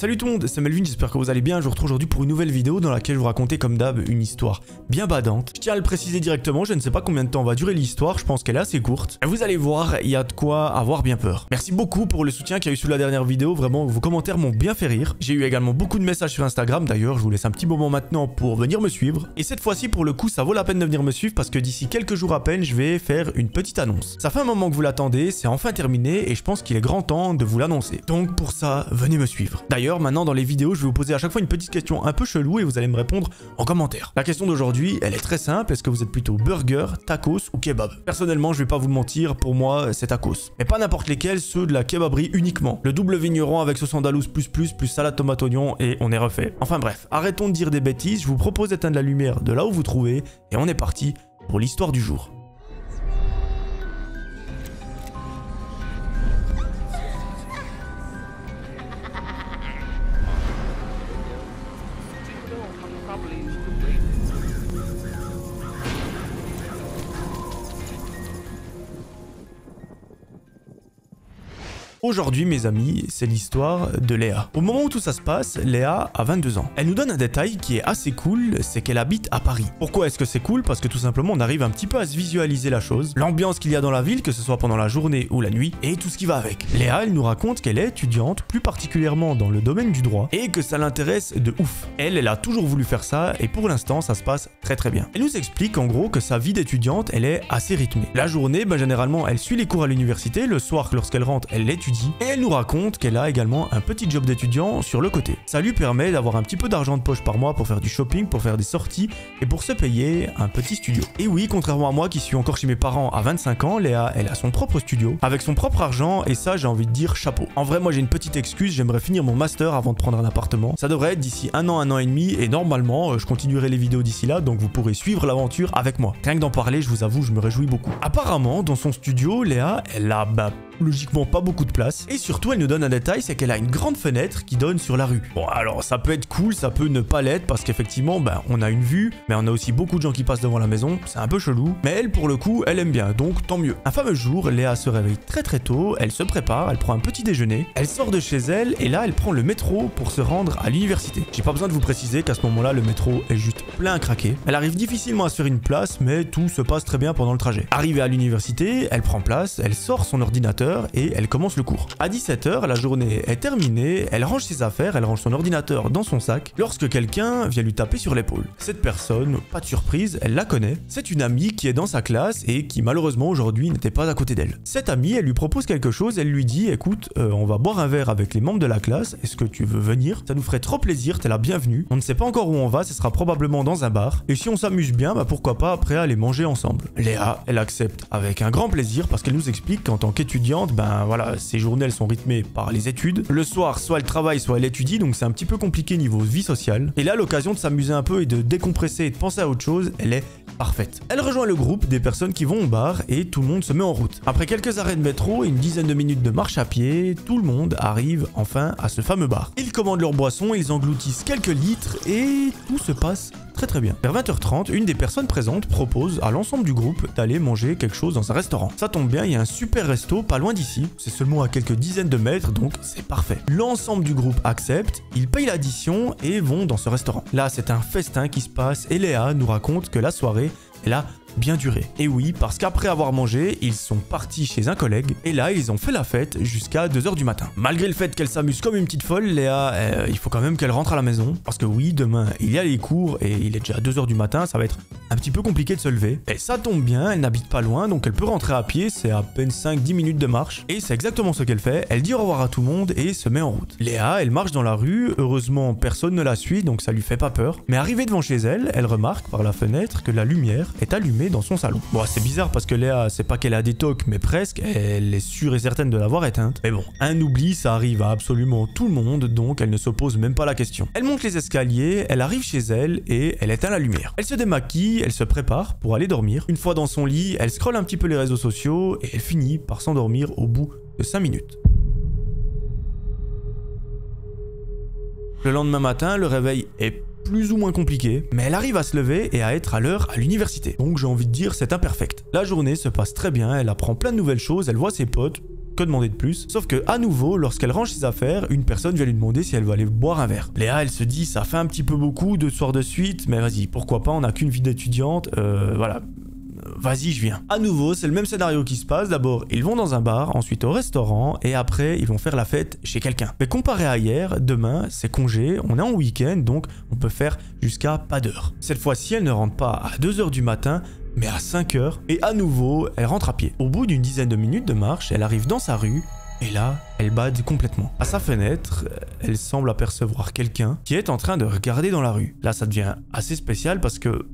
Salut tout le monde, c'est Melvin, j'espère que vous allez bien. Je vous retrouve aujourd'hui pour une nouvelle vidéo dans laquelle je vous racontais comme d'hab une histoire bien badante. Je tiens à le préciser directement, je ne sais pas combien de temps va durer l'histoire, je pense qu'elle est assez courte. Et vous allez voir, il y a de quoi avoir bien peur. Merci beaucoup pour le soutien qu'il y a eu sous la dernière vidéo, vraiment vos commentaires m'ont bien fait rire. J'ai eu également beaucoup de messages sur Instagram, d'ailleurs je vous laisse un petit moment maintenant pour venir me suivre. Et cette fois-ci pour le coup ça vaut la peine de venir me suivre parce que d'ici quelques jours à peine je vais faire une petite annonce. Ça fait un moment que vous l'attendez, c'est enfin terminé et je pense qu'il est grand temps de vous l'annoncer. Donc pour ça, venez me suivre. D'ailleurs maintenant dans les vidéos je vais vous poser à chaque fois une petite question un peu chelou et vous allez me répondre en commentaire. La question d'aujourd'hui, elle est très simple, est-ce que vous êtes plutôt burger, tacos ou kebab? Personnellement, je vais pas vous mentir, pour moi, c'est tacos. Mais pas n'importe lesquels, ceux de la kebaberie uniquement. Le double vigneron avec sauce andalouse plus salade tomate oignon et on est refait. Enfin bref, arrêtons de dire des bêtises, je vous propose d'éteindre la lumière de là où vous trouvez et on est parti pour l'histoire du jour. Aujourd'hui, mes amis, c'est l'histoire de Léa. Au moment où tout ça se passe, Léa a 22 ans. Elle nous donne un détail qui est assez cool, c'est qu'elle habite à Paris. Pourquoi est-ce que c'est cool? Parce que tout simplement, on arrive un petit peu à se visualiser la chose, l'ambiance qu'il y a dans la ville, que ce soit pendant la journée ou la nuit, et tout ce qui va avec. Léa, elle nous raconte qu'elle est étudiante, plus particulièrement dans le domaine du droit, et que ça l'intéresse de ouf. Elle a toujours voulu faire ça, et pour l'instant, ça se passe très bien. Elle nous explique en gros que sa vie d'étudiante, elle est assez rythmée. La journée, généralement, elle suit les cours à l'université, le soir, lorsqu'elle rentre, elle étudie. Et elle nous raconte qu'elle a également un petit job d'étudiant sur le côté. Ça lui permet d'avoir un petit peu d'argent de poche par mois pour faire du shopping, pour faire des sorties et pour se payer un petit studio. Et oui, contrairement à moi qui suis encore chez mes parents à 25 ans, Léa, elle a son propre studio avec son propre argent et ça, j'ai envie de dire chapeau. En vrai, moi j'ai une petite excuse, j'aimerais finir mon master avant de prendre un appartement. Ça devrait être d'ici un an et demi et normalement, je continuerai les vidéos d'ici là, donc vous pourrez suivre l'aventure avec moi. Rien que d'en parler, je vous avoue, je me réjouis beaucoup. Apparemment, dans son studio, Léa, elle a logiquement pas beaucoup de place. Et surtout, elle nous donne un détail, c'est qu'elle a une grande fenêtre qui donne sur la rue. Bon, alors ça peut être cool, ça peut ne pas l'être, parce qu'effectivement, on a une vue, mais on a aussi beaucoup de gens qui passent devant la maison, c'est un peu chelou. Mais elle, pour le coup, elle aime bien, donc tant mieux. Un fameux jour, Léa se réveille très tôt, elle se prépare, elle prend un petit déjeuner, elle sort de chez elle, et là, elle prend le métro pour se rendre à l'université. J'ai pas besoin de vous préciser qu'à ce moment-là, le métro est juste plein à craquer. Elle arrive difficilement à se faire une place, mais tout se passe très bien pendant le trajet. Arrivée à l'université, elle prend place, elle sort son ordinateur, et elle commence le cours. À 17h, la journée est terminée, elle range ses affaires, elle range son ordinateur dans son sac, lorsque quelqu'un vient lui taper sur l'épaule. Cette personne, pas de surprise, elle la connaît. C'est une amie qui est dans sa classe et qui malheureusement aujourd'hui n'était pas à côté d'elle. Cette amie, elle lui propose quelque chose, elle lui dit, écoute, on va boire un verre avec les membres de la classe, est-ce que tu veux venir? Ça nous ferait trop plaisir, t'es la bienvenue. On ne sait pas encore où on va, ce sera probablement dans un bar, et si on s'amuse bien, pourquoi pas après aller manger ensemble. Léa, elle accepte avec un grand plaisir parce qu'elle nous explique qu'en tant qu'étudiante, voilà, ses journées elles sont rythmées par les études. Le soir, soit elle travaille, soit elle étudie, donc c'est un petit peu compliqué niveau vie sociale. Et là, l'occasion de s'amuser un peu et de décompresser et de penser à autre chose, elle est parfaite. Elle rejoint le groupe des personnes qui vont au bar et tout le monde se met en route. Après quelques arrêts de métro et une dizaine de minutes de marche à pied, tout le monde arrive enfin à ce fameux bar. Ils commandent leur boisson, ils engloutissent quelques litres et tout se passe très bien. Vers 20h30, une des personnes présentes propose à l'ensemble du groupe d'aller manger quelque chose dans un restaurant. Ça tombe bien, il y a un super resto pas loin d'ici. C'est seulement à quelques dizaines de mètres, donc c'est parfait. L'ensemble du groupe accepte, ils payent l'addition et vont dans ce restaurant. Là, c'est un festin qui se passe et Léa nous raconte que la soirée, elle a bien duré. Et oui, parce qu'après avoir mangé, ils sont partis chez un collègue et là, ils ont fait la fête jusqu'à 2h du matin. Malgré le fait qu'elle s'amuse comme une petite folle, Léa, il faut quand même qu'elle rentre à la maison parce que oui, demain, il y a les cours et il est déjà 2h du matin, ça va être un petit peu compliqué de se lever. Et ça tombe bien, elle n'habite pas loin, donc elle peut rentrer à pied, c'est à peine 5-10 minutes de marche. Et c'est exactement ce qu'elle fait, elle dit au revoir à tout le monde et se met en route. Léa, elle marche dans la rue, heureusement personne ne la suit, donc ça lui fait pas peur. Mais arrivée devant chez elle, elle remarque par la fenêtre que la lumière est allumée dans son salon. Bon, c'est bizarre parce que Léa, c'est pas qu'elle a des tocs, mais presque, elle est sûre et certaine de l'avoir éteinte. Mais bon, un oubli, ça arrive à absolument tout le monde, donc elle ne se pose même pas la question. Elle monte les escaliers, elle arrive chez elle et elle éteint la lumière. Elle se démaquille, elle se prépare pour aller dormir. Une fois dans son lit, elle scrolle un petit peu les réseaux sociaux et elle finit par s'endormir au bout de 5 minutes. Le lendemain matin, le réveil est plus ou moins compliqué, mais elle arrive à se lever et à être à l'heure à l'université. Donc j'ai envie de dire c'est imperfect. La journée se passe très bien, elle apprend plein de nouvelles choses, elle voit ses potes, que demander de plus? Sauf que à nouveau, lorsqu'elle range ses affaires, une personne vient lui demander si elle veut aller boire un verre. Léa, elle se dit ça fait un petit peu beaucoup 2 soirs de suite, mais vas-y, pourquoi pas, on n'a qu'une vie d'étudiante, voilà. Vas-y, je viens. À nouveau, c'est le même scénario qui se passe. D'abord, ils vont dans un bar, ensuite au restaurant, et après, ils vont faire la fête chez quelqu'un. Mais comparé à hier, demain, c'est congé, on est en week-end, donc on peut faire jusqu'à pas d'heure. Cette fois-ci, elle ne rentre pas à 2 h du matin, mais à 5 h, et à nouveau, elle rentre à pied. Au bout d'une dizaine de minutes de marche, elle arrive dans sa rue, et là, elle bade complètement. À sa fenêtre, elle semble apercevoir quelqu'un qui est en train de regarder dans la rue. Là, ça devient assez spécial parce que,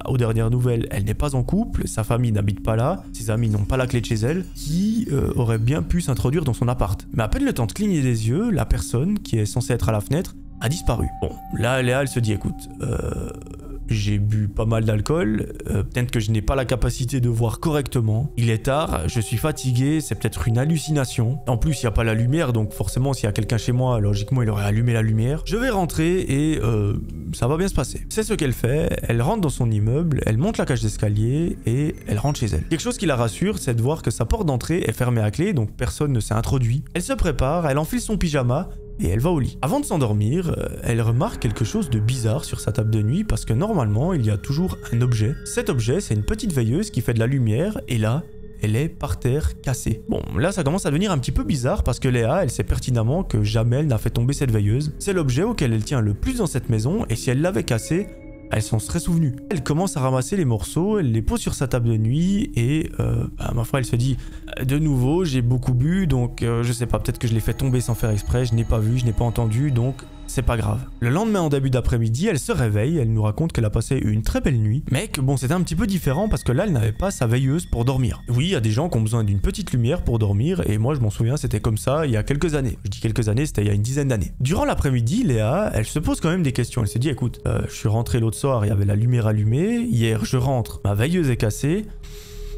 aux dernières nouvelles, elle n'est pas en couple, sa famille n'habite pas là, ses amis n'ont pas la clé de chez elle, qui aurait bien pu s'introduire dans son appart. Mais à peine le temps de cligner des yeux, la personne qui est censée être à la fenêtre a disparu. Bon, là, Léa, elle se dit, écoute, j'ai bu pas mal d'alcool, peut-être que je n'ai pas la capacité de voir correctement. Il est tard, je suis fatigué, c'est peut-être une hallucination. En plus, il n'y a pas la lumière, donc forcément, s'il y a quelqu'un chez moi, logiquement, il aurait allumé la lumière. Je vais rentrer et ça va bien se passer. C'est ce qu'elle fait, elle rentre dans son immeuble, elle monte la cage d'escalier et elle rentre chez elle. Quelque chose qui la rassure, c'est de voir que sa porte d'entrée est fermée à clé, donc personne ne s'est introduit. Elle se prépare, elle enfile son pyjama, et elle va au lit. Avant de s'endormir, elle remarque quelque chose de bizarre sur sa table de nuit parce que normalement, il y a toujours un objet. Cet objet, c'est une petite veilleuse qui fait de la lumière et là, elle est par terre cassée. Bon, là, ça commence à devenir un petit peu bizarre parce que Léa, elle sait pertinemment que jamais elle n'a fait tomber cette veilleuse. C'est l'objet auquel elle tient le plus dans cette maison et si elle l'avait cassé, elle s'en serait souvenue. Elle commence à ramasser les morceaux, elle les pose sur sa table de nuit et ma foi elle se dit de nouveau j'ai beaucoup bu donc je sais pas, peut-être que je l'ai fait tomber sans faire exprès, je n'ai pas vu, je n'ai pas entendu donc c'est pas grave. Le lendemain en début d'après-midi, elle se réveille, elle nous raconte qu'elle a passé une très belle nuit, mais que bon c'était un petit peu différent parce que là elle n'avait pas sa veilleuse pour dormir. Oui, il y a des gens qui ont besoin d'une petite lumière pour dormir et moi je m'en souviens c'était comme ça il y a quelques années. Je dis quelques années, c'était il y a une dizaine d'années. Durant l'après-midi, Léa, elle se pose quand même des questions. Elle se dit écoute, je suis rentré l'autre soir, il y avait la lumière allumée, hier je rentre, ma veilleuse est cassée.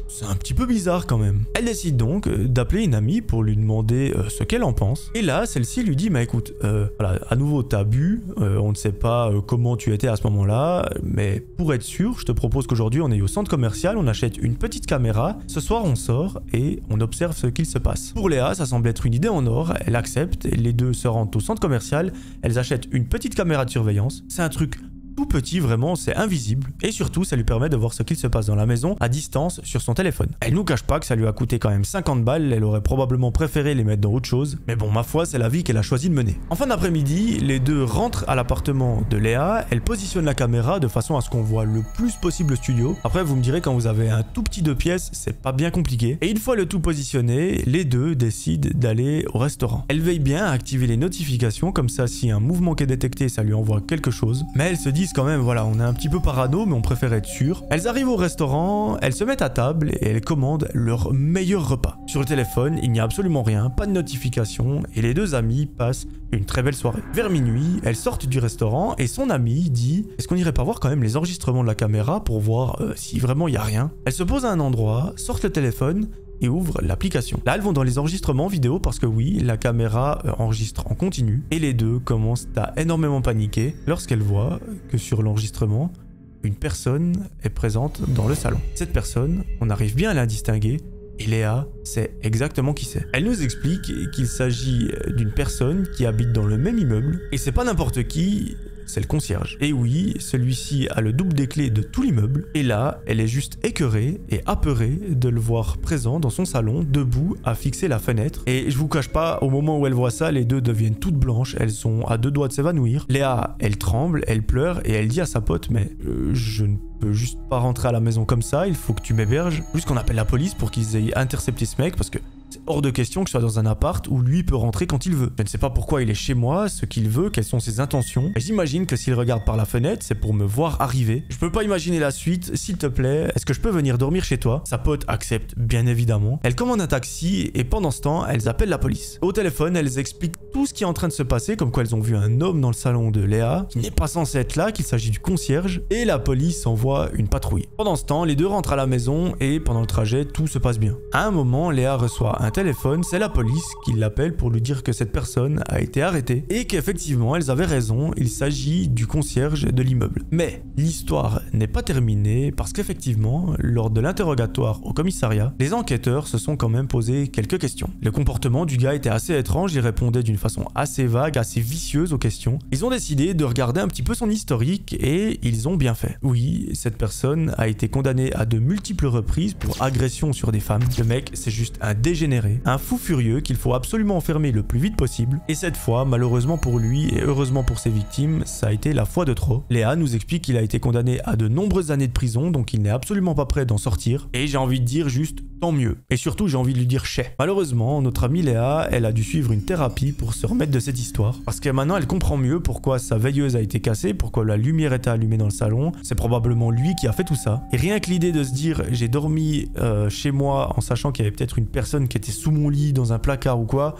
C'est un petit peu bizarre quand même. Elle décide donc d'appeler une amie pour lui demander ce qu'elle en pense. Et là, celle-ci lui dit, écoute, voilà, à nouveau t'as bu, on ne sait pas comment tu étais à ce moment-là, mais pour être sûr, je te propose qu'aujourd'hui on est au centre commercial, on achète une petite caméra, ce soir on sort et on observe ce qu'il se passe. Pour Léa, ça semble être une idée en or, elle accepte, et les deux se rendent au centre commercial, elles achètent une petite caméra de surveillance, c'est un truc tout petit, vraiment, c'est invisible. Et surtout, ça lui permet de voir ce qu'il se passe dans la maison à distance sur son téléphone. Elle nous cache pas que ça lui a coûté quand même 50 balles, elle aurait probablement préféré les mettre dans autre chose. Mais bon, ma foi, c'est la vie qu'elle a choisi de mener. En fin d'après-midi, les deux rentrent à l'appartement de Léa, elle positionne la caméra de façon à ce qu'on voit le plus possible le studio. Après, vous me direz, quand vous avez un tout petit 2 pièces, c'est pas bien compliqué. Et une fois le tout positionné, les deux décident d'aller au restaurant. Elle veille bien à activer les notifications, comme ça, si un mouvement qui est détecté, ça lui envoie quelque chose. Mais elle se dit quand même, voilà, on est un petit peu parano, mais on préfère être sûr. Elles arrivent au restaurant, elles se mettent à table et elles commandent leur meilleur repas. Sur le téléphone, il n'y a absolument rien, pas de notification, et les deux amies passent une très belle soirée. Vers minuit, elles sortent du restaurant et son amie dit « Est-ce qu'on irait pas voir quand même les enregistrements de la caméra pour voir si vraiment il n'y a rien ?» Elles se posent à un endroit, sortent le téléphone et ouvrent l'application. Là, elles vont dans les enregistrements vidéo parce que oui, la caméra enregistre en continu et les deux commencent à énormément paniquer lorsqu'elles voient que sur l'enregistrement, une personne est présente dans le salon. Cette personne, on arrive bien à la distinguer et Léa sait exactement qui c'est. Elle nous explique qu'il s'agit d'une personne qui habite dans le même immeuble et c'est pas n'importe qui, c'est le concierge. Et oui, celui-ci a le double des clés de tout l'immeuble. Et là, elle est juste écœurée et apeurée de le voir présent dans son salon, debout, à fixer la fenêtre. Et je vous cache pas, au moment où elle voit ça, les deux deviennent toutes blanches. Elles sont à 2 doigts de s'évanouir. Léa, elle tremble, elle pleure et elle dit à sa pote, mais je ne peux juste pas rentrer à la maison comme ça, il faut que tu m'héberges. Juste qu'on appelle la police pour qu'ils aient intercepté ce mec parce que c'est hors de question que je sois dans un appart où lui peut rentrer quand il veut. Je ne sais pas pourquoi il est chez moi, ce qu'il veut, quelles sont ses intentions. J'imagine que s'il regarde par la fenêtre, c'est pour me voir arriver. Je peux pas imaginer la suite. S'il te plaît, est-ce que je peux venir dormir chez toi? Sa pote accepte, bien évidemment. Elle commande un taxi et pendant ce temps, elles appellent la police. Au téléphone, elles expliquent tout ce qui est en train de se passer, comme quoi elles ont vu un homme dans le salon de Léa, qui n'est pas censé être là, qu'il s'agit du concierge, et la police envoie une patrouille. Pendant ce temps, les deux rentrent à la maison et pendant le trajet, tout se passe bien. À un moment, Léa reçoit un téléphone, c'est la police qui l'appelle pour lui dire que cette personne a été arrêtée et qu'effectivement elles avaient raison, il s'agit du concierge de l'immeuble. Mais l'histoire n'est pas terminée parce qu'effectivement, lors de l'interrogatoire au commissariat, les enquêteurs se sont quand même posé quelques questions. Le comportement du gars était assez étrange, il répondait d'une façon assez vague, assez vicieuse aux questions. Ils ont décidé de regarder un petit peu son historique et ils ont bien fait. Oui, cette personne a été condamnée à de multiples reprises pour agression sur des femmes. Le mec, c'est juste un dégénéré, un fou furieux qu'il faut absolument enfermer le plus vite possible. Et cette fois, malheureusement pour lui et heureusement pour ses victimes, ça a été la fois de trop. Léa nous explique qu'il a été condamné à de nombreuses années de prison, donc il n'est absolument pas prêt d'en sortir. Et j'ai envie de dire juste tant mieux. Et surtout, j'ai envie de lui dire chais. Malheureusement, notre amie Léa, elle a dû suivre une thérapie pour se remettre de cette histoire. Parce que maintenant, elle comprend mieux pourquoi sa veilleuse a été cassée, pourquoi la lumière était allumée dans le salon. C'est probablement lui qui a fait tout ça. Et rien que l'idée de se dire, j'ai dormi chez moi en sachant qu'il y avait peut-être une personne qui était sous mon lit, dans un placard ou quoi,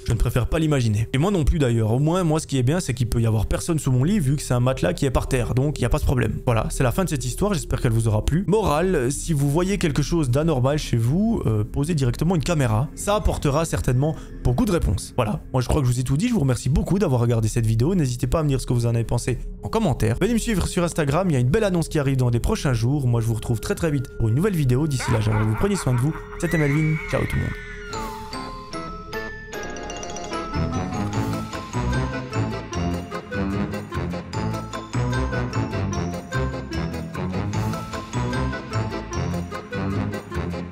je ne préfère pas l'imaginer. Et moi non plus d'ailleurs. Au moins, moi ce qui est bien, c'est qu'il peut y avoir personne sous mon lit vu que c'est un matelas qui est par terre. Donc il n'y a pas de problème. Voilà, c'est la fin de cette histoire. J'espère qu'elle vous aura plu. Morale, si vous voyez quelque chose d'anormal chez vous, posez directement une caméra. Ça apportera certainement beaucoup de réponses. Voilà, moi je crois que je vous ai tout dit. Je vous remercie beaucoup d'avoir regardé cette vidéo. N'hésitez pas à me dire ce que vous en avez pensé en commentaire. Venez me suivre sur Instagram. Il y a une belle annonce qui arrive dans les prochains jours. Moi je vous retrouve très vite pour une nouvelle vidéo. D'ici là, j'aimerais que vous preniez soin de vous. C'était Melvin. Ciao tout le monde.